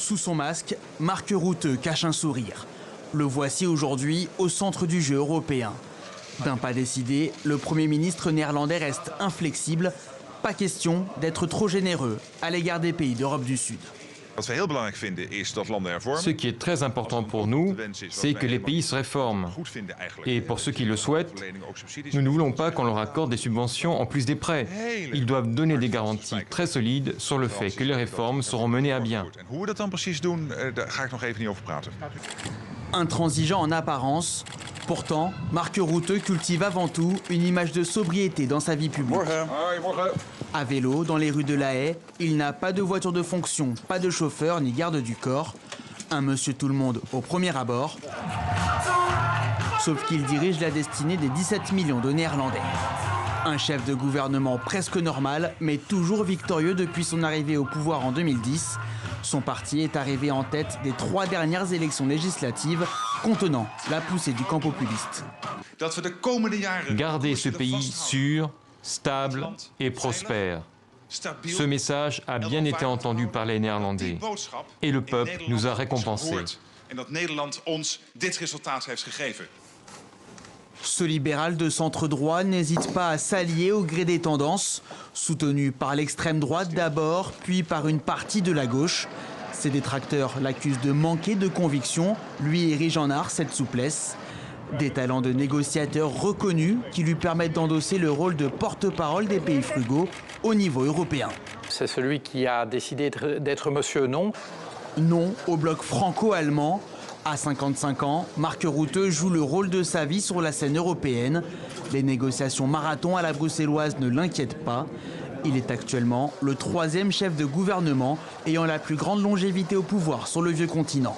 Sous son masque, Mark Rutte cache un sourire. Le voici aujourd'hui au centre du jeu européen. D'un pas décidé, le Premier ministre néerlandais reste inflexible. Pas question d'être trop généreux à l'égard des pays d'Europe du Sud. Ce qui est très important pour nous, c'est que les pays se réforment. Et pour ceux qui le souhaitent, nous ne voulons pas qu'on leur accorde des subventions en plus des prêts. Ils doivent donner des garanties très solides sur le fait que les réformes seront menées à bien. Intransigeant en apparence, pourtant, Mark Rutte cultive avant tout une image de sobriété dans sa vie publique. À vélo, dans les rues de La Haye, il n'a pas de voiture de fonction, pas de chauffeur ni garde du corps. Un monsieur tout le monde au premier abord. Sauf qu'il dirige la destinée des 17 millions de Néerlandais. Un chef de gouvernement presque normal, mais toujours victorieux depuis son arrivée au pouvoir en 2010. Son parti est arrivé en tête des 3 dernières élections législatives, contenant la poussée du camp populiste. Garder ce pays sûr, stable et prospère. Ce message a bien été entendu par les Néerlandais et le peuple nous a récompensés. Ce libéral de centre-droit n'hésite pas à s'allier au gré des tendances, soutenu par l'extrême droite d'abord, puis par une partie de la gauche. Ses détracteurs l'accusent de manquer de conviction, lui érige en art cette souplesse. Des talents de négociateur reconnus qui lui permettent d'endosser le rôle de porte-parole des pays frugaux au niveau européen. C'est celui qui a décidé d'être Monsieur Non. Non au bloc franco-allemand. À 55 ans, Mark Rutte joue le rôle de sa vie sur la scène européenne. Les négociations marathon à la bruxelloise ne l'inquiètent pas. Il est actuellement le 3e chef de gouvernement ayant la plus grande longévité au pouvoir sur le vieux continent.